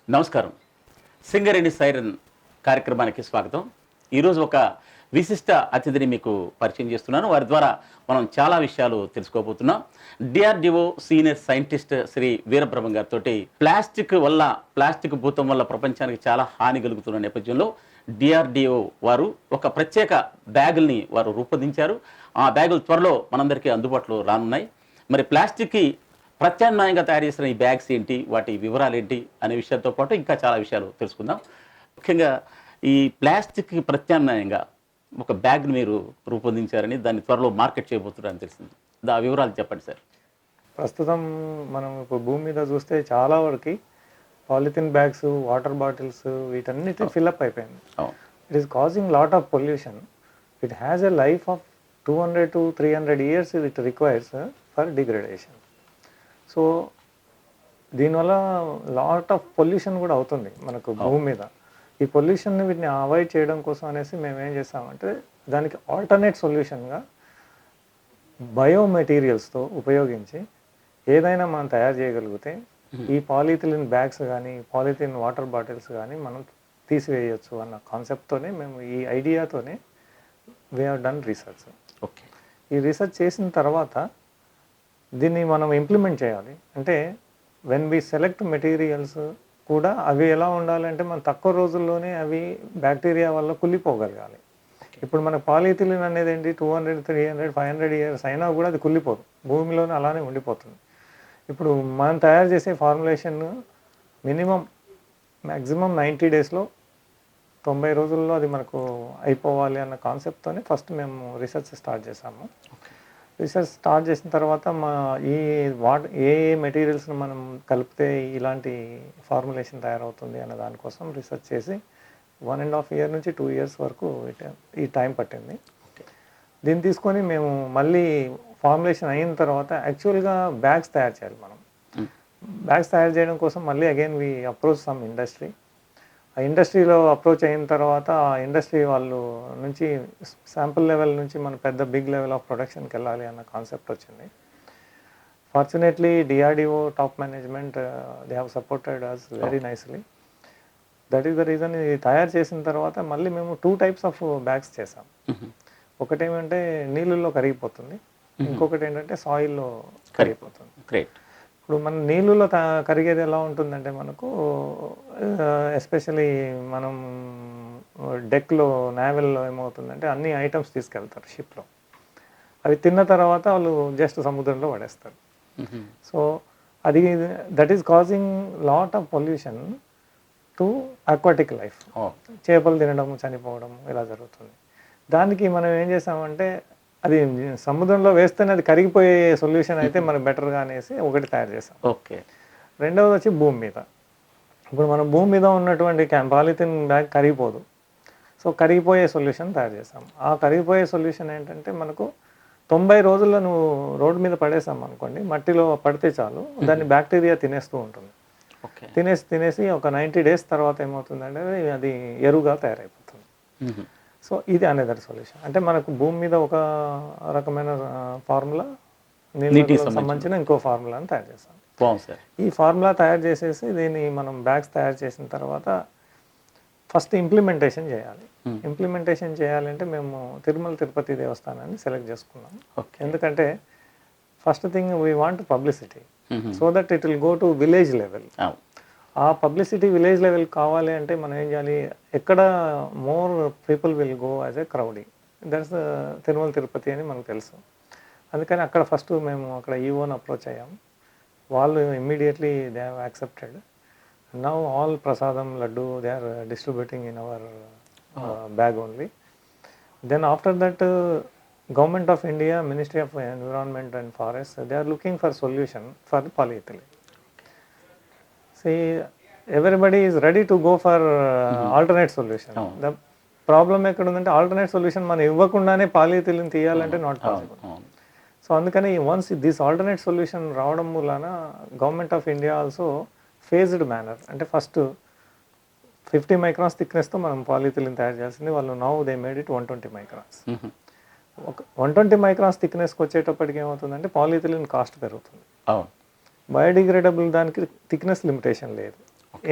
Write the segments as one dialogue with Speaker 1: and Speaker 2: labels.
Speaker 1: నమస్కారం. సింగరేణి సైరన్ కార్యక్రమానికి స్వాగతం. ఈరోజు ఒక విశిష్ట అతిథిని మీకు పరిచయం చేస్తున్నాను. వారి ద్వారా మనం చాలా విషయాలు తెలుసుకోబోతున్నాం. DRDO senior scientist Shri Veerabrahmam గారితో ప్లాస్టిక్ భూతం వల్ల ప్రపంచానికి చాలా హాని కలుగుతున్న నేపథ్యంలో డిఆర్డిఓ వారు ఒక ప్రత్యేక బ్యాగుల్ని వారు రూపొందించారు. ఆ బ్యాగులు త్వరలో మనందరికీ అందుబాటులో రానున్నాయి. మరి ప్లాస్టిక్కి ప్రత్యామ్నాయంగా తయారు చేసిన ఈ బ్యాగ్స్ ఏంటి, వాటి వివరాలు ఏంటి అనే విషయాలతో పాటు ఇంకా చాలా విషయాలు తెలుసుకుందాం. ముఖ్యంగా ఈ ప్లాస్టిక్కి ప్రత్యామ్నాయంగా ఒక బ్యాగ్ని మీరు రూపొందించారని, దాన్ని త్వరలో మార్కెట్ చేయబోతున్నారని తెలిసింది. ఆ వివరాలు చెప్పండి సార్.
Speaker 2: ప్రస్తుతం మనం ఇప్పుడు భూమి మీద చూస్తే చాలా వరకు పాలిథిన్ బ్యాగ్స్, వాటర్ బాటిల్స్ వీటన్నిటి ఫిల్అప్ అయిపోయింది. It is causing lot of pollution. It has a life of 200 to 300 years it requires for degradation. So దీనివల్ల లాట్ ఆఫ్ పొల్యూషన్ కూడా అవుతుంది మనకు భూమి మీద. ఈ పొల్యూషన్ని వీటిని అవాయిడ్ చేయడం కోసం అనేసి మేము ఏం చేస్తామంటే దానికి ఆల్టర్నేట్ సొల్యూషన్గా బయో మెటీరియల్స్తో ఉపయోగించి ఏదైనా మనం తయారు చేయగలిగితే ఈ పాలిథిలిన్ బ్యాగ్స్ కానీ పాలిథిన్ వాటర్ బాటిల్స్ కానీ మనం తీసివేయచ్చు అన్న కాన్సెప్ట్తోనే మేము ఈ ఐడియాతోనే we have done research.
Speaker 1: Okay.
Speaker 2: ఈ రీసెర్చ్ చేసిన తర్వాత దీన్ని మనం ఇంప్లిమెంట్ చేయాలి. అంటే వెన్ వి సెలెక్ట్ మెటీరియల్స్ కూడా అవి ఎలా ఉండాలంటే మనం తక్కువ రోజుల్లోనే అవి బ్యాక్టీరియా వల్ల కుళ్ళిపోగలగాలి. ఇప్పుడు మనకు పాలిథిలిన్ అనేది ఏంటి 200, 300, 500 years అయినా కూడా అది కుళ్ళిపోదు, భూమిలోనే అలానే ఉండిపోతుంది. ఇప్పుడు మనం తయారు చేసే ఫార్ములేషన్ మ్యాక్సిమం 90 daysలో 90 రోజుల్లో అది మనకు అయిపోవాలి అన్న కాన్సెప్ట్తోనే ఫస్ట్ మేము రీసెర్చ్ స్టార్ట్ చేసాము. రీసెర్చ్ స్టార్ట్ చేసిన తర్వాత ఏ మెటీరియల్స్ని మనం కలిపితే ఇలాంటి ఫార్ములేషన్ తయారవుతుంది అన్న దానికోసం రీసెర్చ్ చేసి 1.5 year నుంచి 2 years వరకు ఈ టైం పట్టింది. దీన్ని తీసుకొని మేము మళ్ళీ ఫార్ములేషన్ అయిన తర్వాత యాక్చువల్గా బ్యాగ్స్ తయారు చేయాలి. మనం బ్యాగ్స్ తయారు చేయడం కోసం మళ్ళీ again we approach some industry. ఆ ఇండస్ట్రీలో అప్రోచ్ అయిన తర్వాత ఆ ఇండస్ట్రీ వాళ్ళు నుంచి శాంపుల్ లెవెల్ నుంచి మన పెద్ద బిగ్ లెవెల్ ఆఫ్ ప్రొడక్షన్కి వెళ్ళాలి అన్న కాన్సెప్ట్ వచ్చింది. Fortunately DRDO top management they have supported us very nicely. That is the reason. ఇది తయారు చేసిన తర్వాత మళ్ళీ మేము 2 types ఆఫ్ బ్యాగ్స్ చేసాం. ఒకటేమంటే నీళ్ళల్లో కరిగిపోతుంది, ఇంకొకటి ఏంటంటే సాయిల్లో కరిగిపోతుంది.
Speaker 1: గ్రేట్.
Speaker 2: ఇప్పుడు మన నీళ్ళలో కరిగేది ఎలా ఉంటుందంటే మనకు ఎస్పెషలీ మనం డెక్లో నేవల్లో ఏమవుతుందంటే అన్ని ఐటమ్స్ తీసుకెళ్తారు షిప్లో. అవి తిన్న తర్వాత వాళ్ళు జస్ట్ సముద్రంలో పడేస్తారు. సో అది that is causing lot of pollution to aquatic life. చేపలు తినడం, చనిపోవడం ఇలా జరుగుతుంది. దానికి మనం ఏం చేసామంటే అది సముద్రంలో వేస్తేనే అది కరిగిపోయే సొల్యూషన్ అయితే మనకు బెటర్గా అనేసి ఒకటి తయారు చేసాం.
Speaker 1: ఓకే.
Speaker 2: రెండవది వచ్చి భూమి మీద. ఇప్పుడు మనం భూమి మీద ఉన్నటువంటి పాలిథిన్ బ్యాగ్ కరిగిపోదు. సో కరిగిపోయే సొల్యూషన్ తయారు చేసాం. ఆ కరిగిపోయే సొల్యూషన్ ఏంటంటే మనకు 90 రోజుల్లో నువ్వు రోడ్డు మీద పడేసాం అనుకోండి, మట్టిలో పడితే చాలు దాన్ని బ్యాక్టీరియా తినేస్తూ ఉంటుంది. తినేసి ఒక 90 days తర్వాత ఏమవుతుందంటే అది ఎరువుగా తయారైపోతుంది. సో ఇది అనదర్ సొల్యూషన్. అంటే మనకు భూమి మీద ఒక రకమైన ఫార్ములా, నీళ్ళకి సంబంధించిన ఇంకో ఫార్ములాని తయారు చేస్తాం. ఈ ఫార్ములా తయారు చేసేసి దీన్ని మనం బ్యాగ్స్ తయారు చేసిన తర్వాత ఫస్ట్ ఇంప్లిమెంటేషన్ చేయాలి. ఇంప్లిమెంటేషన్ చేయాలంటే మేము తిరుమల తిరుపతి దేవస్థానాన్ని సెలెక్ట్ చేసుకున్నాం. ఎందుకంటే first thing we want publicity so that it will go to village level. ఆ పబ్లిసిటీ విలేజ్ లెవెల్ కావాలి అంటే మనం ఏం చేయాలి, ఎక్కడ more people will go as a క్రౌడీ, that's Tirumala Tirupati అని మనకు తెలుసు. అందుకని అక్కడ ఫస్ట్ మేము అక్కడ ఈవోని అప్రోచ్ అయ్యాము. వాళ్ళు immediately they have accepted. Now all prasadam laddu they are distributing in our bag only. Then after that government of India, ministry of environment and forest, they are looking for solution for polyethylene. See, everybody is ready to go for alternate solution. The problem ఎక్కడ ఉందంటే alternate solution మనం ఇవ్వకుండానే polyethylene తీయాలంటే not possible. So అందుకని once this alternate solution రావడం మూలాన government of India also phased manner, అంటే first 50 microns థిక్నెస్తో మనం పాలిథిలిన్ తయారు చేయాల్సింది, వాళ్ళు now they made it 120 microns. 120 microns థిక్నెస్కి వచ్చేటప్పటికి ఏమవుతుందంటే పాలిథిలిన్ కాస్ట్ పెరుగుతుంది. బయోడిగ్రేడబుల్ దానికి థిక్నెస్ లిమిటేషన్ లేదు.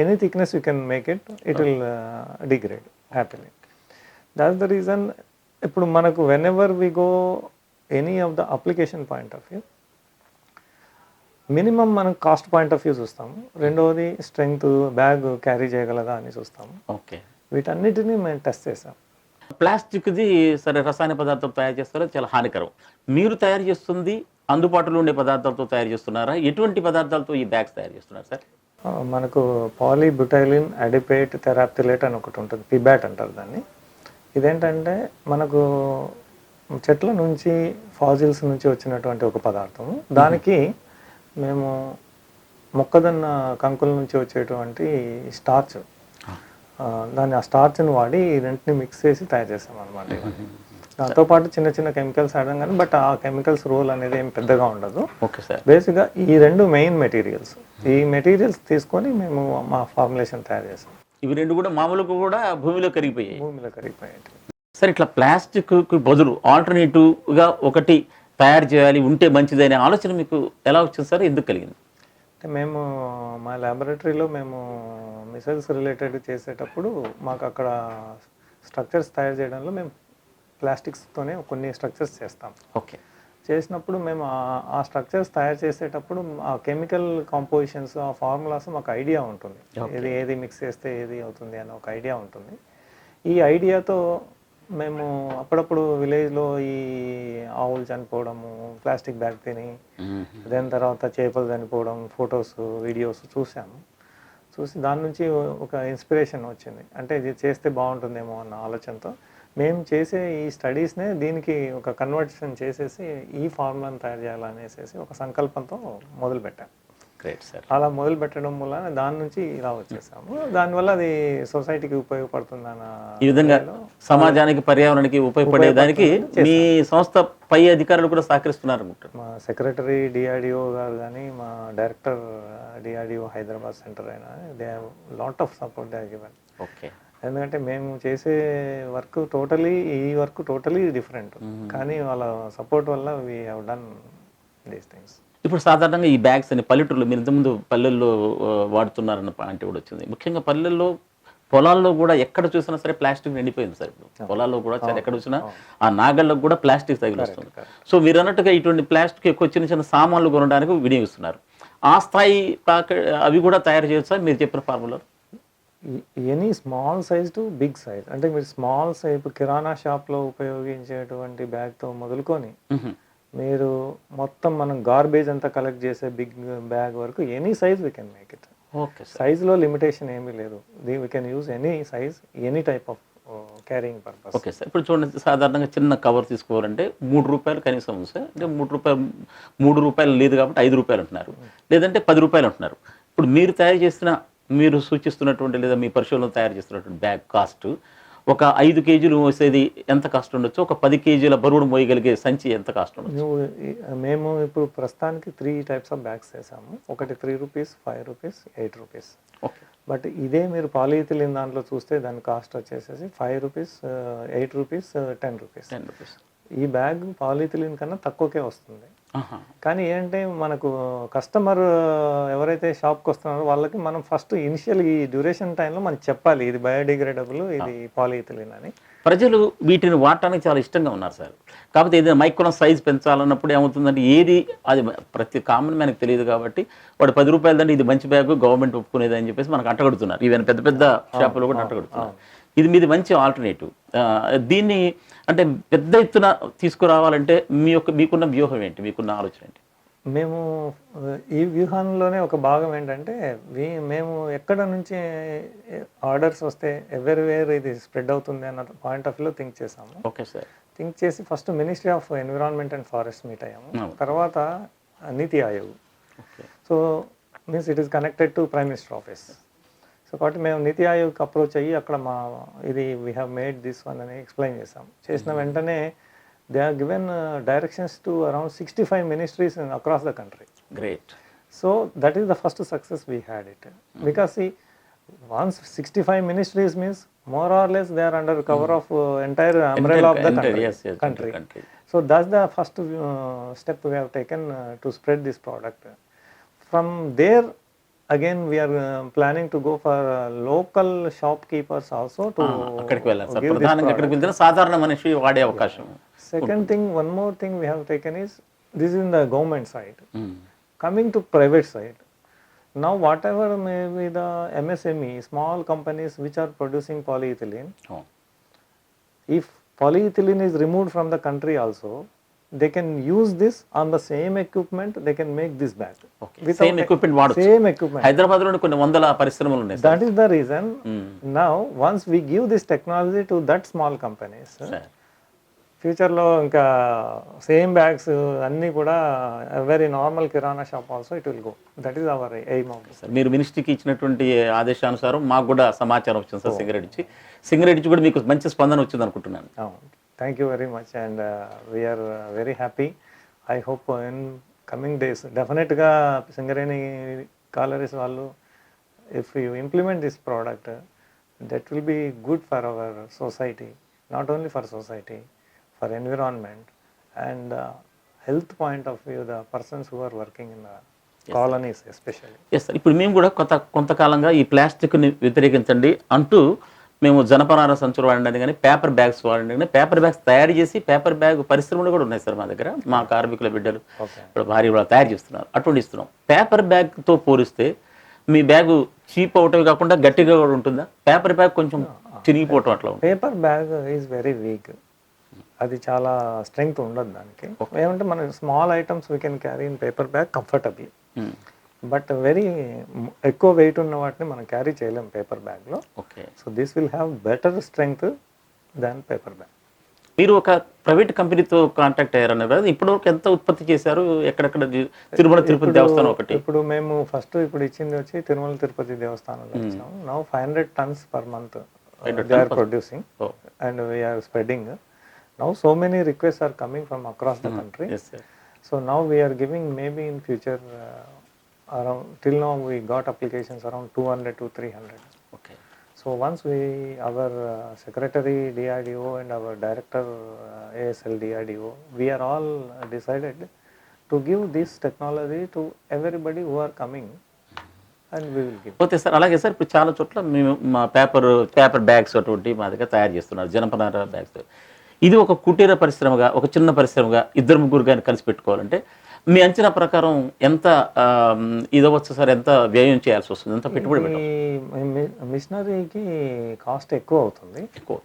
Speaker 2: any thickness you can make it, it will degrade happily. That's the reason ఇప్పుడు మనకు whenever we go any of the application point of view, minimum మనం cost point of view చూస్తాము, రెండవది strength, bag carry చేయగలదా అని చూస్తాము.
Speaker 1: Okay.
Speaker 2: వీటన్నిటిని మేము టెస్ట్ చేసాం.
Speaker 1: ప్లాస్టిక్ది సరే రసాయన పదార్థాలు తయారు చేస్తారో చాలా హానికరం. మీరు తయారు చేస్తుంది అందుబాటులో ఉండే పదార్థాలతో తయారు చేస్తున్నారా? ఎటువంటి పదార్థాలతో ఈ బ్యాగ్స్ తయారు చేస్తున్నారు సార్?
Speaker 2: మనకు పాలీబ్యూటైలిన్ అడిపేట్ థెరాప్టిలేట్ అని ఒకటి ఉంటుంది, పిబ్యాట్ అంటారు దాన్ని. ఇదేంటంటే మనకు చెట్ల నుంచి ఫాజిల్స్ నుంచి వచ్చినటువంటి ఒక పదార్థము. దానికి మేము మొక్కజొన్న కంకుల నుంచి వచ్చేటువంటి స్టార్చ్, దాన్ని ఆ స్టార్చ్ని వాడి ఈ రెంటిని మిక్స్ చేసి తయారు చేస్తాం అనమాట. దాంతోపాటు చిన్న చిన్న కెమికల్స్ ఆడడం కానీ, బట్ ఆ కెమికల్స్ రోల్ అనేది ఏం పెద్దగా ఉండదు.
Speaker 1: Okay sir.
Speaker 2: బేసిక్గా ఈ రెండు మెయిన్ మెటీరియల్స్, ఈ మెటీరియల్స్ తీసుకొని మేము మా ఫార్ములేషన్ తయారు చేస్తాం.
Speaker 1: ఇవి రెండు కూడా మామూలుగా కూడా భూమిలో కరిగిపోయాయి. సార్, ఇట్లా ప్లాస్టిక్ బదులు ఆల్టర్నేటివ్గా ఒకటి తయారు చేయాలి, ఉంటే మంచిది అనే ఆలోచన మీకు ఎలా వచ్చింది సార్? ఎందుకు కలిగింది?
Speaker 2: అంటే మేము మా ల్యాబొరేటరీలో మేము మిసైల్స్ రిలేటెడ్ చేసేటప్పుడు మాకు అక్కడ స్ట్రక్చర్స్ తయారు చేయడంలో మేము ప్లాస్టిక్స్తోనే కొన్ని స్ట్రక్చర్స్ చేస్తాం.
Speaker 1: ఓకే.
Speaker 2: చేసినప్పుడు మేము ఆ స్ట్రక్చర్స్ తయారు చేసేటప్పుడు ఆ కెమికల్ కాంపోజిషన్స్, ఆ ఫార్ములాస్ మాకు ఐడియా ఉంటుంది, ఏది మిక్స్ చేస్తే ఏది అవుతుంది అని ఒక ఐడియా ఉంటుంది. ఈ ఐడియాతో మేము అప్పుడప్పుడు విలేజ్లో ఈ ఆవులు చనిపోవడము, ప్లాస్టిక్ బ్యాగ్ తిని, దాని తర్వాత చేపలు చనిపోవడం, ఫొటోస్, వీడియోస్ చూసాము. చూసి దాని నుంచి ఒక ఇన్స్పిరేషన్ వచ్చింది. అంటే ఇది చేస్తే బాగుంటుందేమో అన్న ఆలోచనతో మేము చేసే ఈ స్టడీస్నే దీనికి ఒక కన్వర్షన్ చేసేసి ఈ ఫార్ములాను తయారు చేయాలనేసి ఒక సంకల్పంతో మొదలుపెట్టాం.
Speaker 1: Great sir.
Speaker 2: అలా మొదలు పెట్టడం వల్ల దాని నుంచి ఇలా వచ్చేసాము. దానివల్ల అది సొసైటీకి ఉపయోగపడుతుందన్న,
Speaker 1: ఈ విధంగా సమాజానికి, పర్యావరణానికి ఉపయోగపడేదానికి మీ సంస్థ పై అధికారులు కూడా సహకరిస్తున్నారు అనుకుంటారు.
Speaker 2: మా సెక్రటరీ డిఆర్డిఓ గారు కానీ, మా డైరెక్టర్ డిఆర్డిఓ హైదరాబాద్ సెంటర్ అయినా, they have lot of support they have given.
Speaker 1: Okay.
Speaker 2: ఎందుకంటే మేము చేసే వర్క్ టోటలీ డిఫరెంట్, కానీ వాళ్ళ సపోర్ట్ వల్ల we have done these things.
Speaker 1: ఇప్పుడు సాధారణంగా ఈ బ్యాగ్స్ అని పల్లెటూరులో, మీరు ఇంతకుముందు పల్లెల్లో వాడుతున్నారన్న పాయింట్ కూడా వచ్చింది. ముఖ్యంగా పల్లెల్లో, పొలాల్లో కూడా ఎక్కడ చూసినా సరే ప్లాస్టిక్ నిండిపోయింది సార్. ఇప్పుడు పొలాల్లో కూడా ఎక్కడ చూసినా ఆ నాగళ్ళకు కూడా ప్లాస్టిక్ తగిలిస్తుంది. సో మీరు అన్నట్టుగా ఇటువంటి ప్లాస్టిక్ ఎక్కువ చిన్న చిన్న సామాన్లు కొనడానికి వినియోగిస్తున్నారు. ఆ స్థాయి అవి కూడా తయారు చేయొచ్చు సార్ మీరు చెప్పిన ఫార్ములా?
Speaker 2: Any small size to big size. అంటే మీరు స్మాల్ సైజ్ కిరాణా షాప్లో ఉపయోగించేటువంటి బ్యాగ్తో మొదలుకొని మీరు మొత్తం మనం గార్బేజ్ అంతా కలెక్ట్ చేసే బిగ్ బ్యాగ్ వరకు any size we can make it.
Speaker 1: Okay.
Speaker 2: సైజ్లో లిమిటేషన్ ఏమీ లేదు. We can use any size, any type of carrying purpose.
Speaker 1: Okay sir. ఇప్పుడు చూడండి, సాధారణంగా చిన్న కవర్ తీసుకోవాలంటే ₹3 కనీసం ఉంది సార్. అంటే ₹3 లేదు కాబట్టి ₹5 అంటున్నారు, లేదంటే ₹10 అంటున్నారు. ఇప్పుడు మీరు తయారు చేసిన, మీరు సూచిస్తున్నటువంటి లేదా మీ పరిశోధనలో తయారు చేస్తున్నటువంటి బ్యాగ్ కాస్ట్ ఒక 5 కేజీలు మోసేది ఎంత కాస్ట్ ఉండొచ్చు? ఒక 10 కేజీల బరువును మోయగలిగే సంచి ఎంత కాస్ట్ ఉండొచ్చు?
Speaker 2: మేము ఇప్పుడు ప్రస్తుతానికి 3 టైప్స్ ఆఫ్ బ్యాగ్స్ చేసాము. ఒకటి ₹3, ₹5, ₹8.
Speaker 1: ఓకే.
Speaker 2: బట్ ఇదే మీరు పాలిథిలిన్ దాంట్లో చూస్తే దాని కాస్ట్ వచ్చేసేసి ₹5, ₹8, ₹10. ఈ బ్యాగ్ పాలిథిలిన్ కన్నా తక్కువకే వస్తుంది. కానీ ఏంటంటే మనకు కస్టమర్ ఎవరైతే షాప్కి వస్తున్నారో వాళ్ళకి మనం ఫస్ట్ ఇనిషియల్ ఈ డ్యూరేషన్ టైంలో మనం చెప్పాలి ఇది బయోడిగ్రేడబుల్, ఇది పాలిథిలిన్ అని.
Speaker 1: ప్రజలు వీటిని వాడటానికి చాలా ఇష్టంగా ఉన్నారు సార్. కాకపోతే ఏదైనా మైక్రోన్ సైజ్ పెంచాలన్నప్పుడు ఏమవుతుందంటే ఏది అది ప్రతి కామన్ మనకు తెలియదు కాబట్టి వాడు ₹10 దంటే ఇది మంచి బ్యాగ్, గవర్నమెంట్ ఒప్పుకునేది అని చెప్పేసి మనకు అంటగడుతున్నారు. ఈవెన్ పెద్ద పెద్ద షాపులు కూడా అంటగడుతున్నారు. ఇది మీది మంచి ఆల్టర్నేటివ్. దీన్ని అంటే పెద్ద ఎత్తున తీసుకురావాలంటే మీకున్న వ్యూహం ఏంటి, మీకున్న ఆలోచన ఏంటి?
Speaker 2: మేము ఈ వ్యూహంలోనే ఒక భాగం ఏంటంటే మేము ఎక్కడ నుంచి ఆర్డర్స్ వస్తే ఎవరివేర్ ఇది స్ప్రెడ్ అవుతుంది అన్న పాయింట్ ఆఫ్ వ్యూలో థింక్ చేసాము.
Speaker 1: Okay sir.
Speaker 2: థింక్ చేసి first ministry of environment and forest meet అయ్యాము. తర్వాత NITI Aayog. So means it is connected to prime minister office. So కాబట్టి మేము నీతి ఆయోగ్కి అప్రోచ్ అయ్యి అక్కడ ఇది we have made this one అని ఎక్స్ప్లెయిన్ చేసాం. చేసిన వెంటనే they are given directions to around 65 ministries across the country.
Speaker 1: Great.
Speaker 2: So that is the first success we had it. Because see, once 65 ministries means more or less they are under cover of entire umbrella of the country.
Speaker 1: Yes,
Speaker 2: country. So that's the first step we have taken to spread this product. From there again we are planning to go for local shopkeepers also to
Speaker 1: అక్కడికి వెళ్ళాలి sir
Speaker 2: give this
Speaker 1: ప్రధానంగా ఎక్కడికి వెళ్తే సాధారణ మనిషి వాడే అవకాశం
Speaker 2: Second thing, one more thing we have taken is, this is in the government side.
Speaker 1: Um.
Speaker 2: Coming to private side, now whatever may be the MSME, small companies which are producing polyethylene,
Speaker 1: అవును.
Speaker 2: if polyethylene is removed from the country also, they can use this on the same equipment, they can make this bag.
Speaker 1: Okay. Same equipment వాడొచ్చు.
Speaker 2: Same equipment.
Speaker 1: హైదరాబాద్లోని కొన్ని వందల పరిశ్రమలు ఉన్నాయి sir
Speaker 2: That is the reason, now once we give this technology to that small companies,
Speaker 1: sir
Speaker 2: ఫ్యూచర్లో ఇంకా same bags అన్నీ కూడా very normal kirana shop also it will go. That is our aim of this.
Speaker 1: Sir మీరు మినిస్ట్రీకి ఇచ్చినటువంటి ఆదేశానుసారం మాకు కూడా సమాచారం వచ్చింది సార్ సింగరేణి నుంచి కూడా మీకు మంచి స్పందన వచ్చింది అనుకుంటున్నాను.
Speaker 2: Thank you very much and we are very happy. I hope in coming days డెఫినెట్గా సింగరేణి కాలరీస్ వాళ్ళు if you implement this product that will be good for our society, not only for society, for environment and health point of view, the persons who are working in the colonies especially.
Speaker 1: Yes sir ఇప్పుడు మేము కూడా కొంతకాలంగా ఈ ప్లాస్టిక్ని వ్యతిరేకించండి అంటూ మేము జనపనార సంచులు వాడండి కానీ పేపర్ బ్యాగ్స్ వాడండి కానీ పేపర్ బ్యాగ్స్ తయారు చేసి పేపర్ బ్యాగ్ పరిశ్రమలు కూడా ఉన్నాయి సార్ మా దగ్గర. మా కార్మికుల బిడ్డలు ఇప్పుడు భార్య కూడా తయారు చేస్తున్నారు, అటువంటి ఇస్తున్నాం. పేపర్ బ్యాగ్తో పోలిస్తే మీ బ్యాగు చీప్ అవటమే కాకుండా గట్టిగా కూడా ఉంటుందా? పేపర్ బ్యాగ్ కొంచెం చిరిగిపోవటం అట్లా ఉంటుంది.
Speaker 2: Paper bag is very weak, అది చాలా స్ట్రెంగ్త్ ఉండదు దానికి. ఏమంటే మన small items we can carry in paper bag comfortably, but very ఎక్కువ వెయిట్ ఉన్న వాటిని మనం క్యారీ చేయలేం పేపర్ బ్యాగ్లో.
Speaker 1: Okay.
Speaker 2: So this will have better strength than paper bag.
Speaker 1: మీరు ఒక ప్రైవేట్ కంపెనీతో కాంటాక్ట్ అయ్యారన్నారు కదా, ఇప్పటివరకు ఎంత ఉత్పత్తి చేశారు? ఎక్కడెక్కడ? తిరుమల తిరుపతి దేవస్థానం ఒకటి.
Speaker 2: ఇప్పుడు మేము ఫస్ట్ ఇప్పుడు ఇచ్చింది వచ్చి తిరుమల తిరుపతి దేవస్థానంలో ఇచ్చాము. Now 500 tons per month they are producing and we are spreading. Now so many requests are coming from across the country.
Speaker 1: Yes, sir.
Speaker 2: So now we are giving maybe in future around, till now we got applications around 200 to 300.
Speaker 1: Okay.
Speaker 2: So once our secretary DRDO and our director ASL DRDO, we are all decided to give this technology to everybody who are coming and we will give.
Speaker 1: Okay sir. అలాగే sir ఇప్పుడు చాలా చోట్ల మేము మా paper bags అటువంటి మా దగ్గర తయారు చేస్తున్నారు, జనపనార బ్యాగ్స్. ఇది ఒక కుటీర పరిశ్రమగా, ఒక చిన్న పరిశ్రమగా ఇద్దరు ముగ్గురు కానీ కలిసి పెట్టుకోవాలంటే మీ అంచనా ప్రకారం ఎంత ఇదవచ్చు సార్? ఎంత వ్యయం చేయాల్సి వస్తుంది? ఎంత పెట్టుబడి పెట్టాలి?
Speaker 2: మిషనరీకి కాస్ట్ ఎక్కువ అవుతుంది.
Speaker 1: ఎక్కువ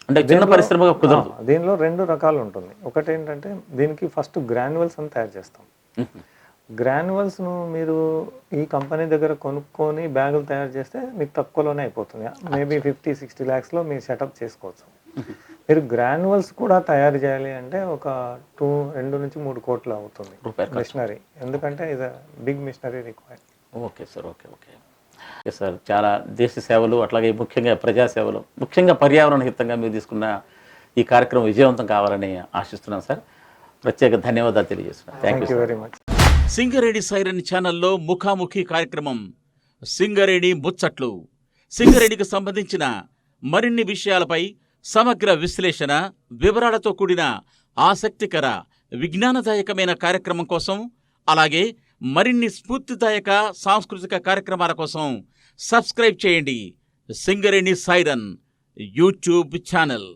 Speaker 1: అంటే చిన్న పరిశ్రమగా కుదరదు.
Speaker 2: దీనిలో 2 రకాలు ఉంటుంది. ఒకటి ఏంటంటే దీనికి ఫస్ట్ గ్రాన్యువల్స్ అని తయారు చేస్తాం. గ్రాన్యువల్స్ను మీరు ఈ కంపెనీ దగ్గర కొనుక్కొని బ్యాగులు తయారు చేస్తే మీకు తక్కువలోనే అయిపోతుంది. మేబీ 50-60 lakhsలో మీరు సెటప్ చేసుకోవచ్చు. మీరు గ్రాన్యువల్స్ కూడా తయారు చేయాలి అంటే ఒక 2 నుంచి 3 కోట్లు అవుతుంది మిషనరీ, ఎందుకంటే ఇది big machinery required.
Speaker 1: Okay sir. Okay. Yes sir. చాలా దేశ సేవలు, అట్లాగే ముఖ్యంగా ప్రజాసేవలు, ముఖ్యంగా పర్యావరణ హితంగా మీరు తీసుకున్న ఈ కార్యక్రమం విజయవంతం కావాలని ఆశిస్తున్నాను సార్. ప్రత్యేక ధన్యవాదాలు తెలియజేస్తున్నాను. Thank you
Speaker 2: very much.
Speaker 1: Singareni siren ఛానల్లో ముఖాముఖి కార్యక్రమం సింగరేణి ముచ్చట్లు. సింగరేణికి సంబంధించిన మరిన్ని విషయాలపై సమగ్ర విశ్లేషణ, వివరాలతో కూడిన ఆసక్తికర విజ్ఞానదాయకమైన కార్యక్రమం కోసం, అలాగే మరిన్ని స్ఫూర్తిదాయక సాంస్కృతిక కార్యక్రమాల కోసం సబ్స్క్రైబ్ చేయండి సింగరేణి సైరన్ యూట్యూబ్ ఛానల్.